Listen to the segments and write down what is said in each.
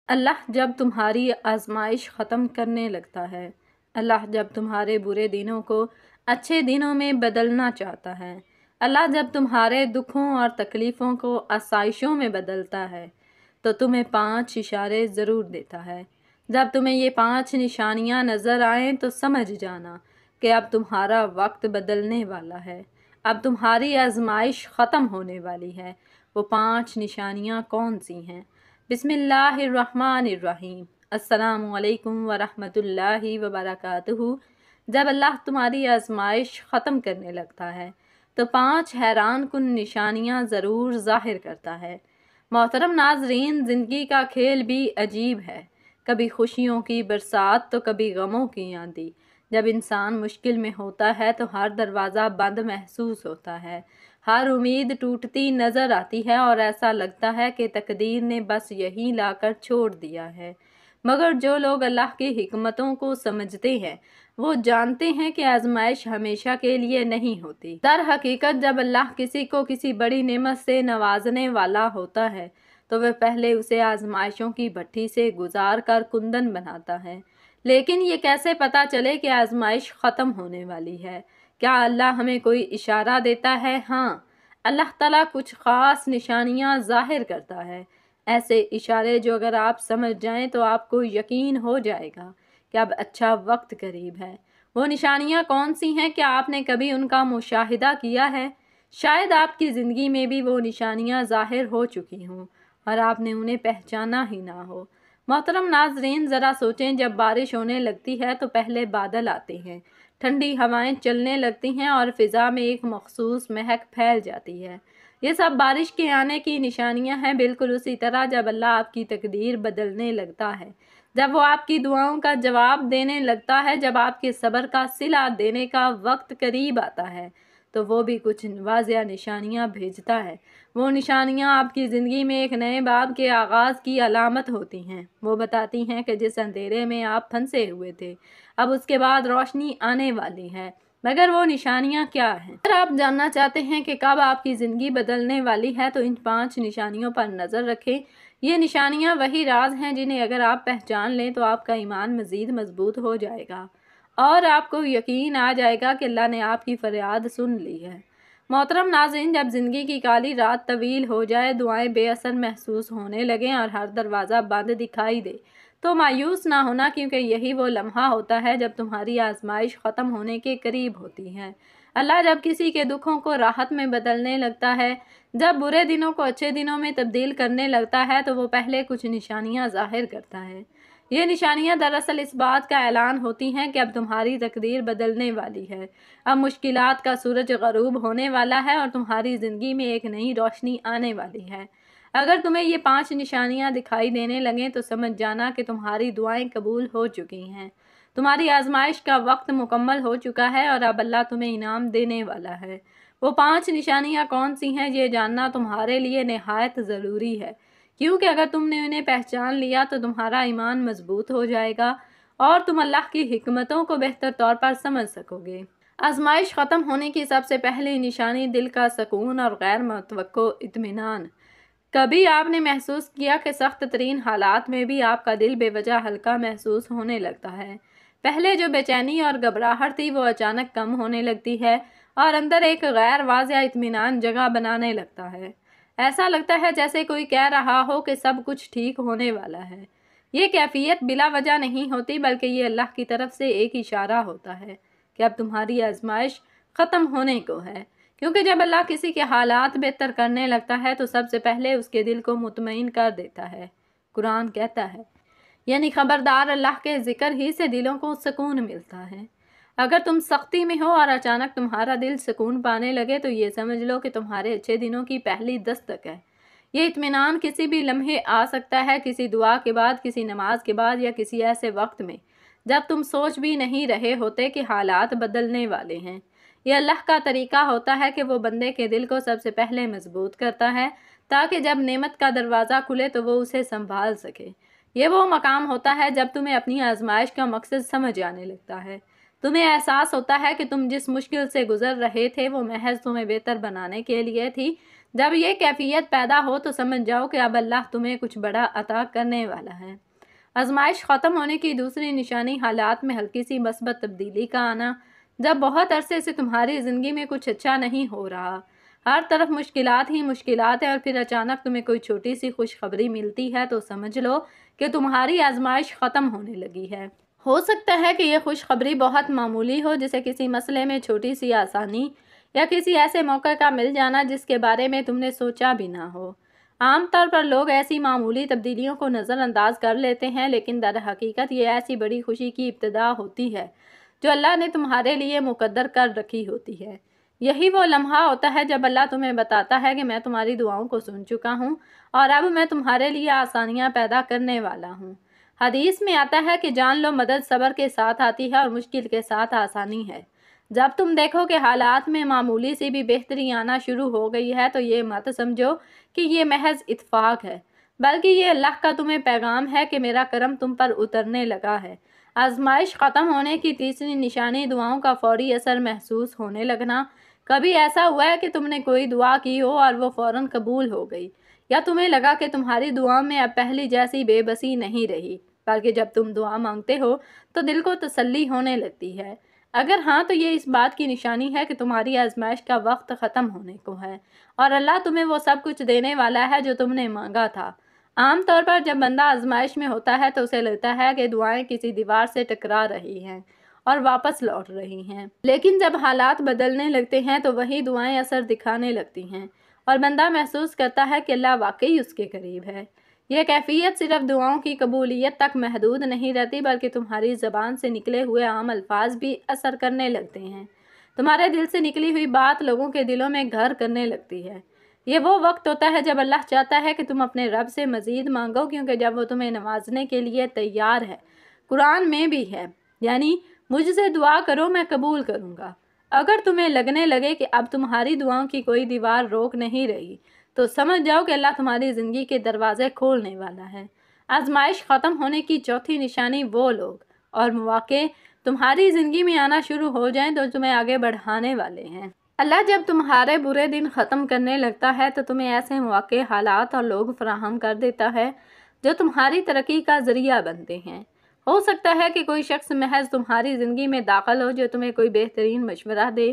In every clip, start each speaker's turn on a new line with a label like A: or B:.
A: اللہ جب تمہاری آزمائش ختم کرنے لگتا ہے، اللہ جب تمہارے برے دنوں کو اچھے دنوں میں بدلنا چاہتا ہے، اللہ جب تمہارے دکھوں اور تکلیفوں کو آسائشوں میں بدلتا ہے تو تمہیں 5 اشارے ضرور دیتا ہے۔ جب تمہیں یہ 5 نشانیاں نظر آئیں تو سمجھ جانا کہ اب تمہارا وقت بدلنے والا ہے، اب تمہاری آزمائش ختم ہونے والی ہے۔ وہ 5 نشانیاں کون سی ہیں؟ بسم اللہ الرحمن الرحیم۔ السلام علیکم ورحمۃ اللہ وبرکاتہ۔ جب اللہ تمہاری آزمائش ختم کرنے لگتا ہے تو 5 حیران کن نشانیاں ضرور ظاہر کرتا ہے۔ محترم ناظرین، زندگی کا کھیل بھی عجیب ہے، کبھی خوشیوں کی برسات تو کبھی غموں کی آندھی۔ جب انسان مشکل میں ہوتا ہے تو ہر دروازہ بند محسوس ہوتا ہے، ہر امید ٹوٹتی نظر آتی ہے اور ایسا لگتا ہے کہ تقدیر نے بس یہی لا کر چھوڑ دیا ہے۔ مگر جو لوگ اللہ کی حکمتوں کو سمجھتے ہیں وہ جانتے ہیں کہ آزمائش ہمیشہ کے لیے نہیں ہوتی۔ در حقیقت جب اللہ کسی کو کسی بڑی نعمت سے نوازنے والا ہوتا ہے تو وہ پہلے اسے آزمائشوں کی بھٹی سے گزار کر کندن بناتا ہے۔ لیکن یہ کیسے پتہ چلے کہ آزمائش ختم ہونے والی ہے؟ کیا اللہ ہمیں کوئی اشارہ دیتا ہے؟ ہاں، اللہ تعالیٰ کچھ خاص نشانیاں ظاہر کرتا ہے، ایسے اشارے جو اگر آپ سمجھ جائیں تو آپ کو یقین ہو جائے گا کہ اب اچھا وقت قریب ہے۔ وہ نشانیاں کون سی ہیں؟ کیا آپ نے کبھی ان کا مشاہدہ کیا ہے؟ شاید آپ کی زندگی میں بھی وہ نشانیاں ظاہر ہو چکی ہوں اور آپ نے انہیں پہچانا ہی نہ ہو۔ محترم ناظرین، ذرا سوچیں، جب بارش ہونے لگتی ہے تو پہلے بادل آتے ہیں، ٹھنڈی ہوائیں چلنے لگتی ہیں اور فضا میں ایک مخصوص مہک پھیل جاتی ہے۔ یہ سب بارش کے آنے کی نشانیاں ہیں۔ بالکل اسی طرح جب اللہ آپ کی تقدیر بدلنے لگتا ہے، جب وہ آپ کی دعاؤں کا جواب دینے لگتا ہے، جب آپ کے صبر کا صلہ دینے کا وقت قریب آتا ہے تو وہ بھی کچھ واضح نشانیاں بھیجتا ہے۔ وہ نشانیاں آپ کی زندگی میں ایک نئے باب کے آغاز کی علامت ہوتی ہیں۔ وہ بتاتی ہیں کہ جس اندھیرے میں آپ پھنسے ہوئے تھے اب اس کے بعد روشنی آنے والی ہے۔ مگر وہ نشانیاں کیا ہیں؟ اگر آپ جاننا چاہتے ہیں کہ کب آپ کی زندگی بدلنے والی ہے تو ان 5 نشانیوں پر نظر رکھیں۔ یہ نشانیاں وہی راز ہیں جنہیں اگر آپ پہچان لیں تو آپ کا ایمان مزید مضبوط ہو جائے گا اور آپ کو یقین آ جائے گا کہ اللہ نے آپ کی فریاد سن لی ہے۔ محترم ناظرین، جب زندگی کی کالی رات طویل ہو جائے، دعائیں بے اثر محسوس ہونے لگیں اور ہر دروازہ بند دکھائی دے تو مایوس نہ ہونا، کیونکہ یہی وہ لمحہ ہوتا ہے جب تمہاری آزمائش ختم ہونے کے قریب ہوتی ہے۔ اللہ جب کسی کے دکھوں کو راحت میں بدلنے لگتا ہے، جب برے دنوں کو اچھے دنوں میں تبدیل کرنے لگتا ہے تو وہ پہلے کچھ نشانیاں ظاہر کرتا ہے۔ یہ نشانیاں دراصل اس بات کا اعلان ہوتی ہیں کہ اب تمہاری تقدیر بدلنے والی ہے، اب مشکلات کا سورج غروب ہونے والا ہے اور تمہاری زندگی میں ایک نئی روشنی آنے والی ہے۔ اگر تمہیں یہ 5 نشانیاں دکھائی دینے لگیں تو سمجھ جانا کہ تمہاری دعائیں قبول ہو چکی ہیں، تمہاری آزمائش کا وقت مکمل ہو چکا ہے اور اب اللہ تمہیں انعام دینے والا ہے۔ وہ 5 نشانیاں کون سی ہیں یہ جاننا تمہارے لیے نہایت ضروری ہے، کیونکہ اگر تم نے انہیں پہچان لیا تو تمہارا ایمان مضبوط ہو جائے گا اور تم اللہ کی حکمتوں کو بہتر طور پر سمجھ سکو گے۔ آزمائش ختم ہونے کی سب سے پہلی نشانی دل کا سکون اور غیر متوقع اطمینان۔ کبھی آپ نے محسوس کیا کہ سخت ترین حالات میں بھی آپ کا دل بے وجہ ہلکا محسوس ہونے لگتا ہے؟ پہلے جو بے چینی اور گھبراہٹ تھی وہ اچانک کم ہونے لگتی ہے اور اندر ایک غیر واضح اطمینان جگہ بنانے لگتا ہے۔ ایسا لگتا ہے جیسے کوئی کہہ رہا ہو کہ سب کچھ ٹھیک ہونے والا ہے۔ یہ کیفیت بلا وجہ نہیں ہوتی، بلکہ یہ اللہ کی طرف سے ایک اشارہ ہوتا ہے کہ اب تمہاری آزمائش ختم ہونے کو ہے۔ کیونکہ جب اللہ کسی کے حالات بہتر کرنے لگتا ہے تو سب سے پہلے اس کے دل کو مطمئن کر دیتا ہے۔ قرآن کہتا ہے، یعنی خبردار، اللہ کے ذکر ہی سے دلوں کو سکون ملتا ہے۔ اگر تم سختی میں ہو اور اچانک تمہارا دل سکون پانے لگے تو یہ سمجھ لو کہ تمہارے اچھے دنوں کی پہلی دستک ہے۔ یہ اطمینان کسی بھی لمحے آ سکتا ہے، کسی دعا کے بعد، کسی نماز کے بعد یا کسی ایسے وقت میں جب تم سوچ بھی نہیں رہے ہوتے کہ حالات بدلنے والے ہیں۔ یہ اللہ کا طریقہ ہوتا ہے کہ وہ بندے کے دل کو سب سے پہلے مضبوط کرتا ہے تاکہ جب نعمت کا دروازہ کھلے تو وہ اسے سنبھال سکے۔ یہ وہ مقام ہوتا ہے جب تمہیں اپنی آزمائش کا مقصد سمجھ آنے لگتا ہے۔ تمہیں احساس ہوتا ہے کہ تم جس مشکل سے گزر رہے تھے وہ محض تمہیں بہتر بنانے کے لیے تھی، جب یہ کیفیت پیدا ہو تو سمجھ جاؤ کہ اب اللہ تمہیں کچھ بڑا عطا کرنے والا ہے۔ آزمائش ختم ہونے کی دوسری نشانی حالات میں ہلکی سی مثبت تبدیلی کا آنا۔ جب بہت عرصے سے تمہاری زندگی میں کچھ اچھا نہیں ہو رہا، ہر طرف مشکلات ہی مشکلات ہیں، اور پھر اچانک تمہیں کوئی چھوٹی سی خوشخبری ملتی ہے تو سمجھ لو کہ تمہاری آزمائش ختم ہونے لگی ہے۔ ہو سکتا ہے کہ یہ خوشخبری بہت معمولی ہو، جیسے کسی مسئلے میں چھوٹی سی آسانی یا کسی ایسے موقع کا مل جانا جس کے بارے میں تم نے سوچا بھی نہ ہو۔ عام طور پر لوگ ایسی معمولی تبدیلیوں کو نظر انداز کر لیتے ہیں، لیکن در حقیقت یہ ایسی بڑی خوشی کی ابتدا ہوتی ہے جو اللہ نے تمہارے لیے مقدر کر رکھی ہوتی ہے۔ یہی وہ لمحہ ہوتا ہے جب اللہ تمہیں بتاتا ہے کہ میں تمہاری دعاؤں کو سن چکا ہوں اور اب میں تمہارے لیے آسانیاں پیدا کرنے والا ہوں۔ حدیث میں آتا ہے کہ جان لو مدد صبر کے ساتھ آتی ہے اور مشکل کے ساتھ آسانی ہے۔ جب تم دیکھو کہ حالات میں معمولی سی بھی بہتری آنا شروع ہو گئی ہے تو یہ مت سمجھو کہ یہ محض اتفاق ہے، بلکہ یہ اللہ کا تمہیں پیغام ہے کہ میرا کرم تم پر اترنے لگا ہے۔ آزمائش ختم ہونے کی تیسری نشانی دعاؤں کا فوری اثر محسوس ہونے لگنا۔ کبھی ایسا ہوا ہے کہ تم نے کوئی دعا کی ہو اور وہ فوراً قبول ہو گئی، یا تمہیں لگا کہ تمہاری دعاؤں میں اب پہلی جیسی بے بسی نہیں رہی، بلکہ جب تم دعا مانگتے ہو تو دل کو تسلی ہونے لگتی ہے؟ اگر ہاں تو یہ اس بات کی نشانی ہے کہ تمہاری آزمائش کا وقت ختم ہونے کو ہے اور اللہ تمہیں وہ سب کچھ دینے والا ہے جو تم نے مانگا تھا۔ عام طور پر جب بندہ آزمائش میں ہوتا ہے تو اسے لگتا ہے کہ دعائیں کسی دیوار سے ٹکرا رہی ہیں اور واپس لوٹ رہی ہیں، لیکن جب حالات بدلنے لگتے ہیں تو وہی دعائیں اثر دکھانے لگتی ہیں اور بندہ محسوس کرتا ہے کہ اللہ واقعی اس کے قریب ہے۔ یہ کیفیت صرف دعاؤں کی قبولیت تک محدود نہیں رہتی، بلکہ تمہاری زبان سے نکلے ہوئے عام الفاظ بھی اثر کرنے لگتے ہیں۔ تمہارے دل سے نکلی ہوئی بات لوگوں کے دلوں میں گھر کرنے لگتی ہے۔ یہ وہ وقت ہوتا ہے جب اللہ چاہتا ہے کہ تم اپنے رب سے مزید مانگو، کیونکہ جب وہ تمہیں نوازنے کے لیے تیار ہے۔ قرآن میں بھی ہے، یعنی مجھ سے دعا کرو میں قبول کروں گا۔ اگر تمہیں لگنے لگے کہ اب تمہاری دعاؤں کی کوئی دیوار روک نہیں رہی تو سمجھ جاؤ کہ اللہ تمہاری زندگی کے دروازے کھولنے والا ہے۔ آزمائش ختم ہونے کی چوتھی نشانی وہ لوگ اور مواقع تمہاری زندگی میں آنا شروع ہو جائیں تو تمہیں آگے بڑھانے والے ہیں۔ اللہ جب تمہارے برے دن ختم کرنے لگتا ہے تو تمہیں ایسے مواقع، حالات اور لوگ فراہم کر دیتا ہے جو تمہاری ترقی کا ذریعہ بنتے ہیں۔ ہو سکتا ہے کہ کوئی شخص محض تمہاری زندگی میں داخل ہو جو تمہیں کوئی بہترین مشورہ دے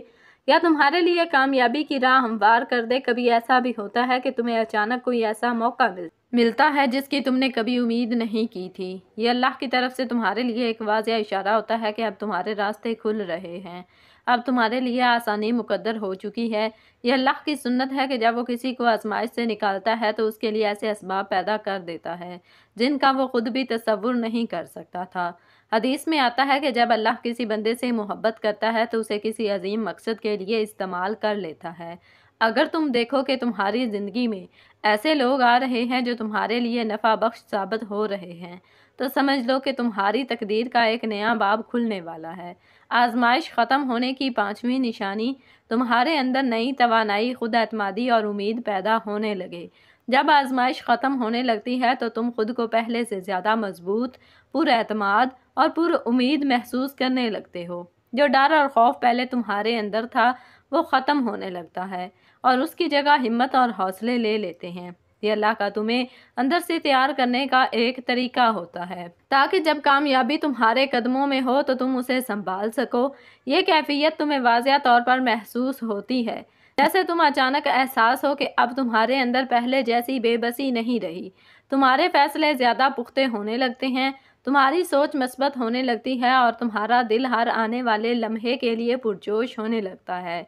A: یا تمہارے لیے کامیابی کی راہ ہموار کر دے۔ کبھی ایسا بھی ہوتا ہے کہ تمہیں اچانک کوئی ایسا موقع ملتا ہے جس کی تم نے کبھی امید نہیں کی تھی۔ یہ اللہ کی طرف سے تمہارے لیے ایک واضح اشارہ ہوتا ہے کہ اب تمہارے راستے کھل رہے ہیں، اب تمہارے لیے آسانی مقدر ہو چکی ہے۔ یہ اللہ کی سنت ہے کہ جب وہ کسی کو آزمائش سے نکالتا ہے تو اس کے لیے ایسے اسباب پیدا کر دیتا ہے جن کا وہ خود بھی تصور نہیں کر سکتا تھا۔ حدیث میں آتا ہے کہ جب اللہ کسی بندے سے محبت کرتا ہے تو اسے کسی عظیم مقصد کے لیے استعمال کر لیتا ہے۔ اگر تم دیکھو کہ تمہاری زندگی میں ایسے لوگ آ رہے ہیں جو تمہارے لیے نفع بخش ثابت ہو رہے ہیں تو سمجھ لو کہ تمہاری تقدیر کا ایک نیا باب کھلنے والا ہے۔ آزمائش ختم ہونے کی پانچویں نشانی تمہارے اندر نئی توانائی، خود اعتمادی اور امید پیدا ہونے لگے۔ جب آزمائش ختم ہونے لگتی ہے تو تم خود کو پہلے سے زیادہ مضبوط، پر اعتماد اور پر امید محسوس کرنے لگتے ہو۔ جو ڈر اور خوف پہلے تمہارے اندر تھا وہ ختم ہونے لگتا ہے اور اس کی جگہ ہمت اور حوصلے لے لیتے ہیں۔ یہ اللہ کا تمہیں اندر سے تیار کرنے کا ایک طریقہ ہوتا ہے تاکہ جب کامیابی تمہارے قدموں میں ہو تو تم اسے سنبھال سکو۔ یہ کیفیت تمہیں واضح طور پر محسوس ہوتی ہے جیسے تم اچانک احساس ہو کہ اب تمہارے اندر پہلے جیسی بے بسی نہیں رہی۔ تمہارے فیصلے زیادہ پختہ ہونے لگتے ہیں، تمہاری سوچ مثبت ہونے لگتی ہے اور تمہارا دل ہر آنے والے لمحے کے لیے پرجوش ہونے لگتا ہے۔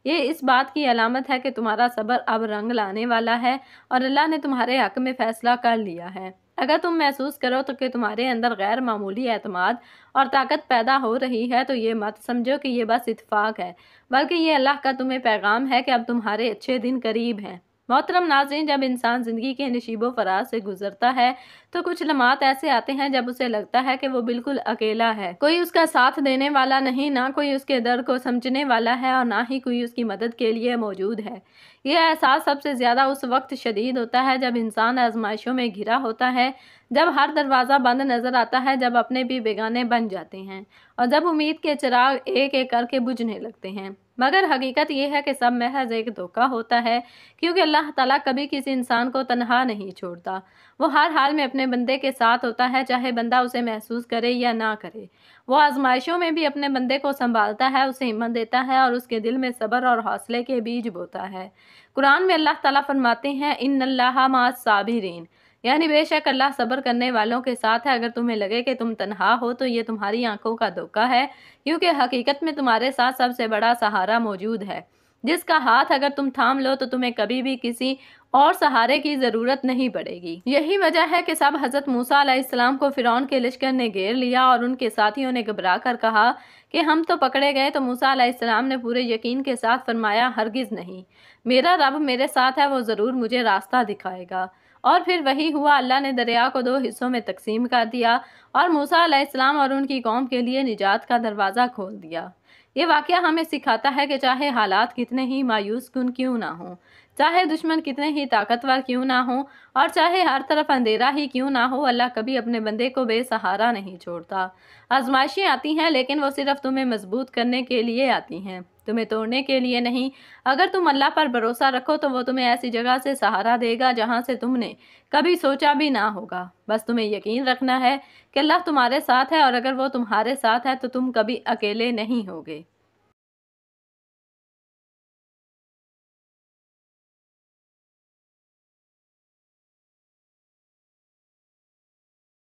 A: یہ اس بات کی علامت ہے کہ تمہارا صبر اب رنگ لانے والا ہے اور اللہ نے تمہارے حق میں فیصلہ کر لیا ہے۔ اگر تم محسوس کرو تو کہ تمہارے اندر غیر معمولی اعتماد اور طاقت پیدا ہو رہی ہے تو یہ مت سمجھو کہ یہ بس اتفاق ہے، بلکہ یہ اللہ کا تمہیں پیغام ہے کہ اب تمہارے اچھے دن قریب ہیں۔ محترم ناظرین، جب انسان زندگی کے نشیب و فراز سے گزرتا ہے تو کچھ لمحات ایسے آتے ہیں جب اسے لگتا ہے کہ وہ بالکل اکیلا ہے، کوئی اس کا ساتھ دینے والا نہیں، نہ کوئی اس کے درد کو سمجھنے والا ہے اور نہ ہی کوئی اس کی مدد کے لیے موجود ہے۔ یہ احساس سب سے زیادہ اس وقت شدید ہوتا ہے جب انسان آزمائشوں میں گھرا ہوتا ہے، جب ہر دروازہ بند نظر آتا ہے، جب اپنے بھی بیگانے بن جاتے ہیں اور جب امید کے چراغ ایک ایک کر کے بجھنے لگتے ہیں۔ مگر حقیقت یہ ہے کہ سب محض ایک دھوکہ ہوتا ہے، کیونکہ اللہ تعالیٰ کبھی کسی انسان کو تنہا نہیں چھوڑتا۔ وہ ہر حال میں اپنے بندے کے ساتھ ہوتا ہے، چاہے بندہ اسے محسوس کرے یا نہ کرے۔ وہ آزمائشوں میں بھی اپنے بندے کو سنبھالتا ہے، اسے ہمت دیتا ہے اور اس کے دل میں صبر اور حوصلے کے بیج بوتا ہے۔ قرآن میں اللہ تعالیٰ فرماتے ہیں، ان اللہ مع الصابرین، یعنی بے شک اللہ صبر کرنے والوں کے ساتھ ہے۔ اگر تمہیں لگے کہ تم تنہا ہو تو یہ تمہاری آنکھوں کا دھوکہ ہے، کیونکہ حقیقت میں تمہارے ساتھ سب سے بڑا سہارا موجود ہے، جس کا ہاتھ اگر تم تھام لو تو تمہیں کبھی بھی کسی اور سہارے کی ضرورت نہیں پڑے گی۔ یہی وجہ ہے کہ سب حضرت موسیٰ علیہ السلام کو فرعون کے لشکر نے گھیر لیا اور ان کے ساتھیوں نے گھبرا کر کہا کہ ہم تو پکڑے گئے۔ تو موسیٰ علیہ السلام نے پورے یقین کے ساتھ فرمایا، ہرگز نہیں، میرا رب میرے ساتھ ہے، وہ ضرور مجھے راستہ دکھائے گا۔ اور پھر وہی ہوا، اللہ نے دریا کو 2 حصوں میں تقسیم کر دیا اور موسیٰ علیہ السلام اور ان کی قوم کے لیے نجات کا دروازہ کھول دیا۔ یہ واقعہ ہمیں سکھاتا ہے کہ چاہے حالات کتنے ہی مایوس کن کیوں نہ ہوں، چاہے دشمن کتنے ہی طاقتور کیوں نہ ہوں، اور چاہے ہر طرف اندھیرا ہی کیوں نہ ہو، اللہ کبھی اپنے بندے کو بے سہارا نہیں چھوڑتا۔ آزمائشیں آتی ہیں لیکن وہ صرف تمہیں مضبوط کرنے کے لیے آتی ہیں، تمہیں توڑنے کے لیے نہیں۔ اگر تم اللہ پر بھروسہ رکھو تو وہ تمہیں ایسی جگہ سے سہارا دے گا جہاں سے تم نے کبھی سوچا بھی نہ ہوگا۔ بس تمہیں یقین رکھنا ہے کہ اللہ تمہارے ساتھ ہے، اور اگر وہ تمہارے ساتھ ہے تو تم کبھی اکیلے نہیں ہوگے۔